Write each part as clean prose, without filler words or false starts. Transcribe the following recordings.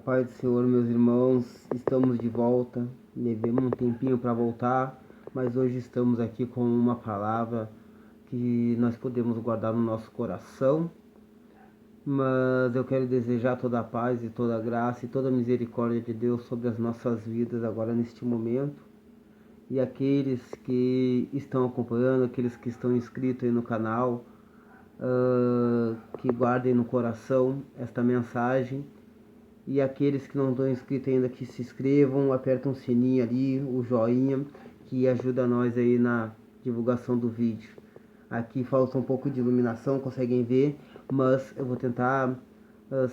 Paz do Senhor, meus irmãos, estamos de volta. Levemos um tempinho para voltar, mas hoje estamos aqui com uma palavra que nós podemos guardar no nosso coração. Mas eu quero desejar toda a paz e toda a graça e toda a misericórdia de Deus sobre as nossas vidas agora neste momento. E aqueles que estão acompanhando, aqueles que estão inscritos aí no canal, que guardem no coração esta mensagem. E aqueles que não estão inscritos ainda, que se inscrevam, apertam o sininho ali, o joinha, que ajuda nós aí na divulgação do vídeo. Aqui falta um pouco de iluminação, conseguem ver, mas eu vou tentar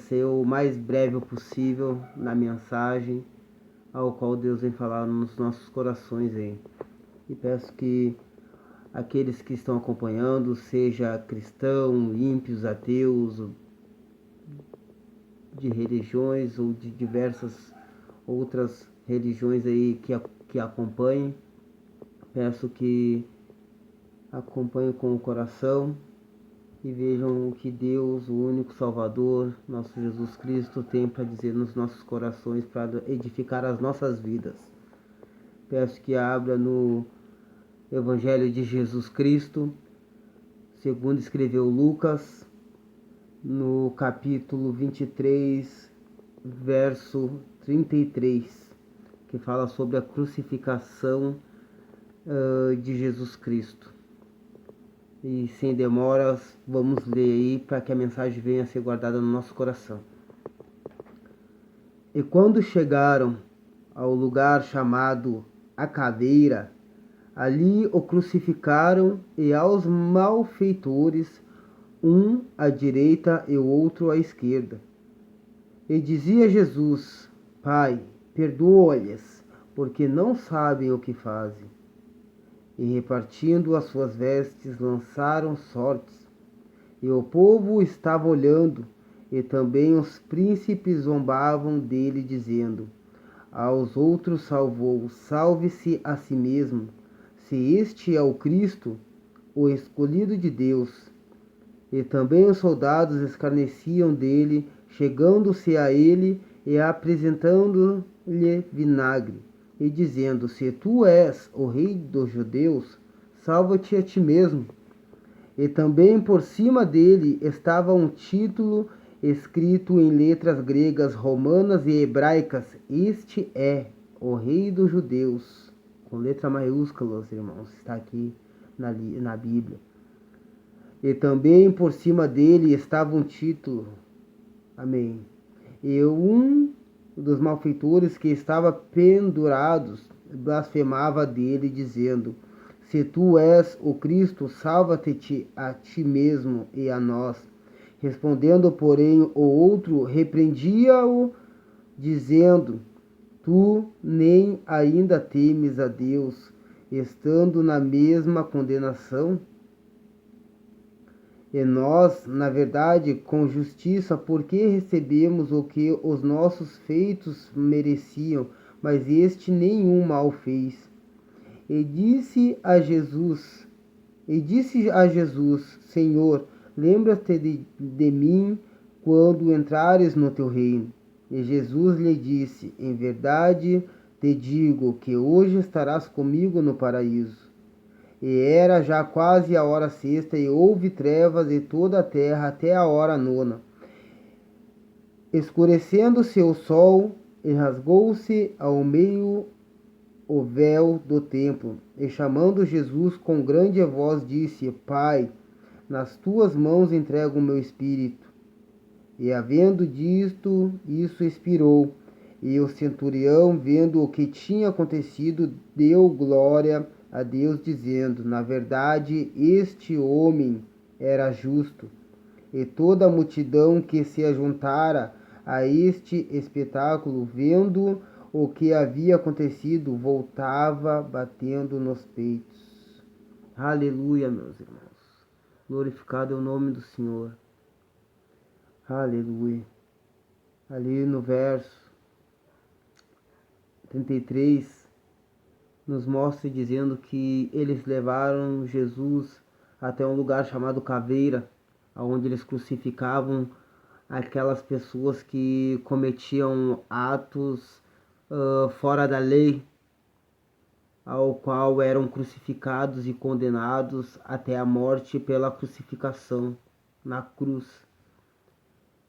ser o mais breve possível na mensagem ao qual Deus vem falar nos nossos corações aí. E peço que aqueles que estão acompanhando, seja cristão, ímpios, ateus, de religiões ou de diversas outras religiões aí que acompanhem, peço que acompanhem com o coração e vejam o que Deus, o único Salvador, nosso Jesus Cristo, tem para dizer nos nossos corações, para edificar as nossas vidas. Peço que abra no Evangelho de Jesus Cristo, segundo escreveu Lucas, no capítulo 23, verso 33, que fala sobre a crucificação de Jesus Cristo. E sem demoras, vamos ler aí para que a mensagem venha a ser guardada no nosso coração. E quando chegaram ao lugar chamado a Caveira, ali o crucificaram e aos malfeitores, um à direita e o outro à esquerda. E dizia Jesus: Pai, perdoa-lhes, porque não sabem o que fazem. E repartindo as suas vestes, lançaram sortes. E o povo estava olhando, e também os príncipes zombavam dele, dizendo: aos outros salvou, salve-se a si mesmo, se este é o Cristo, o escolhido de Deus. E também os soldados escarneciam dele, chegando-se a ele e apresentando-lhe vinagre, e dizendo: se tu és o rei dos judeus, salva-te a ti mesmo. E também por cima dele estava um título escrito em letras gregas, romanas e hebraicas: este é o rei dos judeus, com letra maiúscula, irmãos, está aqui na Bíblia. E também por cima dele estava um título, amém, e um dos malfeitores que estava pendurados blasfemava dele, dizendo: se tu és o Cristo, salva-te a ti mesmo e a nós. Respondendo, porém, o outro repreendia-o, dizendo: tu nem ainda temes a Deus, estando na mesma condenação? E nós, na verdade, com justiça, porque recebemos o que os nossos feitos mereciam, mas este nenhum mal fez. E disse a Jesus, Senhor, lembra-te de mim quando entrares no teu reino. E Jesus lhe disse: em verdade te digo que hoje estarás comigo no paraíso. E era já quase a hora sexta, e houve trevas em toda a terra até a hora nona. Escurecendo-se o sol, e rasgou-se ao meio o véu do templo. E chamando Jesus com grande voz, disse: Pai, nas tuas mãos entrego o meu espírito. E havendo dito isso, expirou. E o centurião, vendo o que tinha acontecido, deu glória a Deus, dizendo: na verdade, este homem era justo. E toda a multidão que se ajuntara a este espetáculo, vendo o que havia acontecido, voltava batendo nos peitos. Aleluia, meus irmãos. Glorificado é o nome do Senhor. Aleluia. Ali no verso 33, nos mostra dizendo que eles levaram Jesus até um lugar chamado Caveira, onde eles crucificavam aquelas pessoas que cometiam atos fora da lei, ao qual eram crucificados e condenados até a morte pela crucificação na cruz.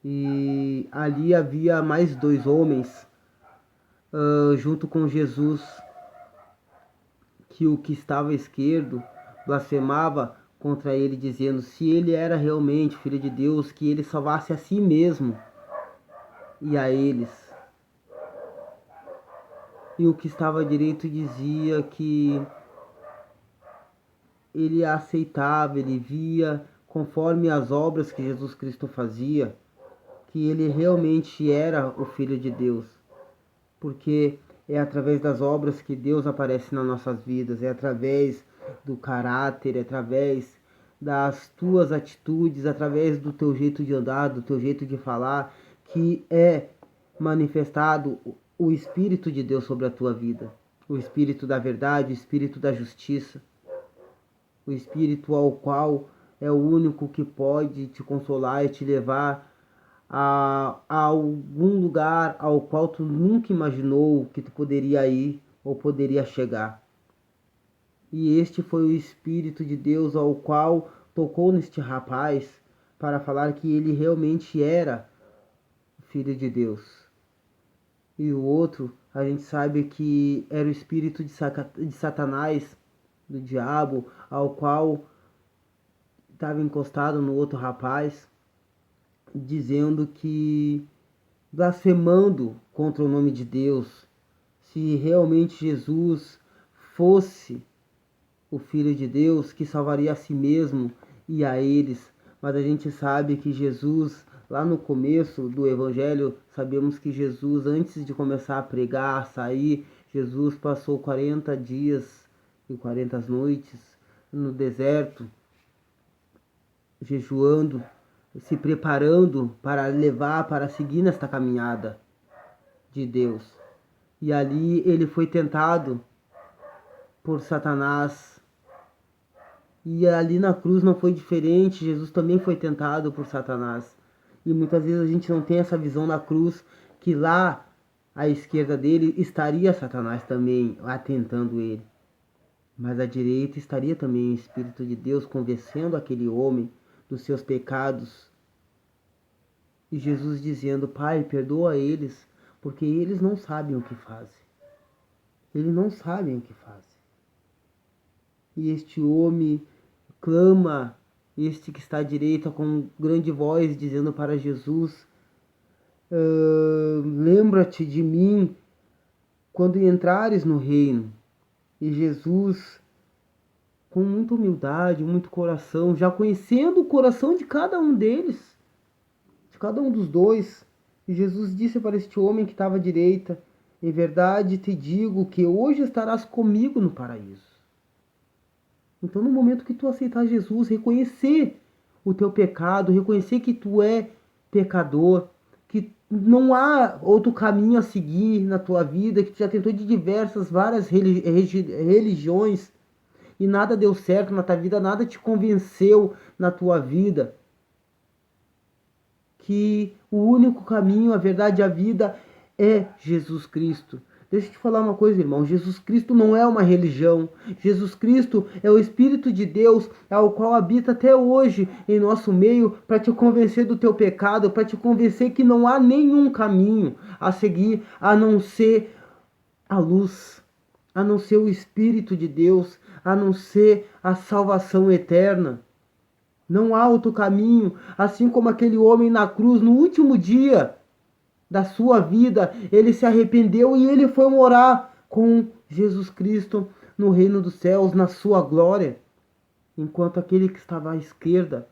E ali havia mais dois homens junto com Jesus, que o que estava à esquerda blasfemava contra ele, dizendo: se ele era realmente filho de Deus, que ele salvasse a si mesmo e a eles. E o que estava à direita dizia que ele aceitava, ele via, conforme as obras que Jesus Cristo fazia, que ele realmente era o Filho de Deus. Porque é através das obras que Deus aparece nas nossas vidas, é através do caráter, é através das tuas atitudes, através do teu jeito de andar, do teu jeito de falar, que é manifestado o Espírito de Deus sobre a tua vida. O Espírito da verdade, o Espírito da justiça, o Espírito ao qual é o único que pode te consolar e te levar a algum lugar ao qual tu nunca imaginou que tu poderia ir ou poderia chegar. E este foi o Espírito de Deus ao qual tocou neste rapaz para falar que ele realmente era filho de Deus. E o outro, a gente sabe que era o espírito de Satanás, do diabo, ao qual estava encostado no outro rapaz, dizendo que, blasfemando contra o nome de Deus, se realmente Jesus fosse o Filho de Deus, que salvaria a si mesmo e a eles. Mas a gente sabe que Jesus, lá no começo do Evangelho, sabemos que Jesus, antes de começar a pregar, a sair, Jesus passou 40 dias e 40 noites no deserto, jejuando, se preparando para levar, para seguir nesta caminhada de Deus. E ali ele foi tentado por Satanás. E ali na cruz não foi diferente, Jesus também foi tentado por Satanás. E muitas vezes a gente não tem essa visão na cruz, que lá à esquerda dele estaria Satanás também atentando ele. Mas à direita estaria também o Espírito de Deus convencendo aquele homem dos seus pecados. E Jesus dizendo: Pai, perdoa eles, porque eles não sabem o que fazem. Eles não sabem o que fazem. E este homem clama, este que está à direita, com grande voz, dizendo para Jesus: lembra-te de mim quando entrares no reino. E Jesus, com muita humildade, muito coração, já conhecendo o coração de cada um deles, de cada um dos dois, e Jesus disse para este homem que estava à direita: em verdade te digo que hoje estarás comigo no paraíso. Então, no momento que tu aceitar Jesus, reconhecer o teu pecado, reconhecer que tu é pecador, que não há outro caminho a seguir na tua vida, que tu já tentou de várias religiões e nada deu certo na tua vida, nada te convenceu na tua vida, que o único caminho, a verdade e a vida é Jesus Cristo. Deixa eu te falar uma coisa, irmão. Jesus Cristo não é uma religião. Jesus Cristo é o Espírito de Deus, ao qual habita até hoje em nosso meio, para te convencer do teu pecado, para te convencer que não há nenhum caminho a seguir a não ser a luz, a não ser o Espírito de Deus, a não ser a salvação eterna. Não há outro caminho, assim como aquele homem na cruz no último dia da sua vida, ele se arrependeu e ele foi morar com Jesus Cristo no reino dos céus, na sua glória. Enquanto aquele que estava à esquerda,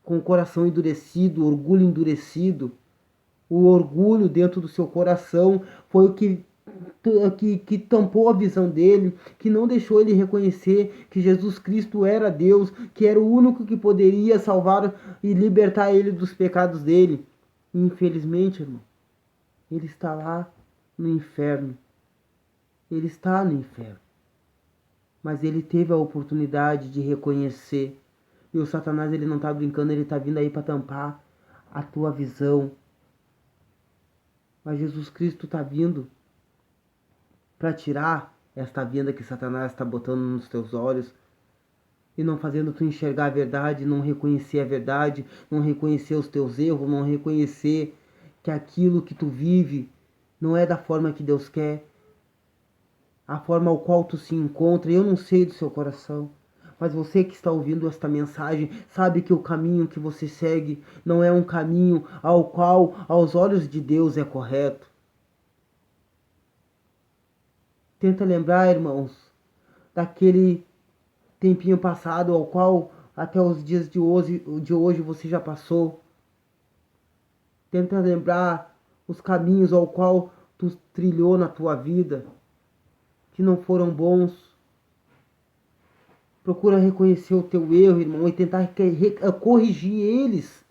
com o coração endurecido, o orgulho endurecido, o orgulho dentro do seu coração, foi o que tampou a visão dele, que não deixou ele reconhecer que Jesus Cristo era Deus, que era o único que poderia salvar e libertar ele dos pecados dele. E, infelizmente, irmão, ele está lá no inferno. Ele está no inferno. Mas ele teve a oportunidade de reconhecer. E o Satanás, ele não está brincando, ele está vindo aí para tampar a tua visão. Mas Jesus Cristo está vindo para tirar esta venda que Satanás está botando nos teus olhos e não fazendo tu enxergar a verdade, não reconhecer a verdade, não reconhecer os teus erros, não reconhecer que aquilo que tu vive não é da forma que Deus quer, a forma ao qual tu se encontra. Eu não sei do seu coração, mas você que está ouvindo esta mensagem sabe que o caminho que você segue não é um caminho ao qual aos olhos de Deus é correto. Tenta lembrar, irmãos, daquele tempinho passado ao qual até os dias de hoje você já passou. Tenta lembrar os caminhos ao qual tu trilhou na tua vida, que não foram bons. Procura reconhecer o teu erro, irmão, e tentar corrigir eles.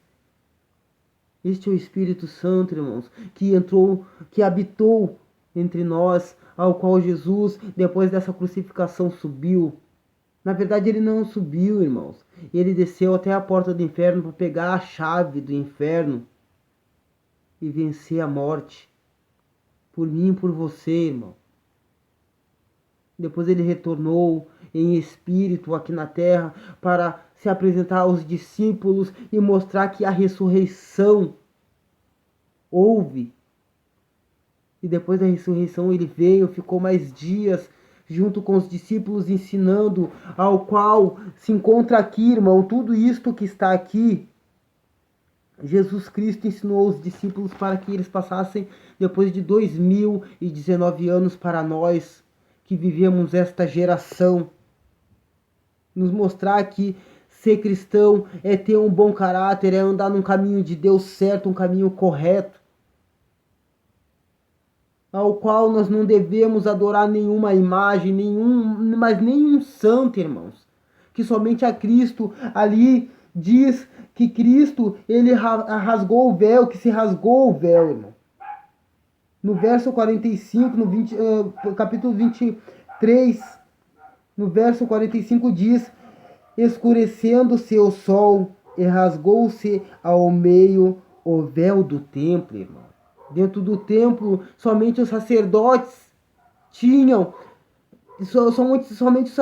Este é o Espírito Santo, irmãos, que entrou, que habitou entre nós, ao qual Jesus, depois dessa crucificação, subiu. Na verdade, ele não subiu, irmãos. Ele desceu até a porta do inferno para pegar a chave do inferno e vencer a morte. Por mim e por você, irmão. Depois ele retornou em espírito aqui na terra para se apresentar aos discípulos e mostrar que a ressurreição houve. E depois da ressurreição ele veio, ficou mais dias junto com os discípulos ensinando, ao qual se encontra aqui, irmão, tudo isto que está aqui. Jesus Cristo ensinou os discípulos para que eles passassem depois de 2019 anos para nós que vivemos esta geração, nos mostrar que ser cristão é ter um bom caráter, é andar num caminho de Deus certo, um caminho correto, ao qual nós não devemos adorar nenhuma imagem, mas nenhum santo, irmãos, que somente a Cristo. Ali diz que Cristo, ele rasgou o véu, que se rasgou o véu, irmão. No verso 45, capítulo 23, no verso 45 diz: escurecendo-se o sol e rasgou-se ao meio o véu do templo, irmão. Dentro do templo, somente os sacerdotes tinham, somente os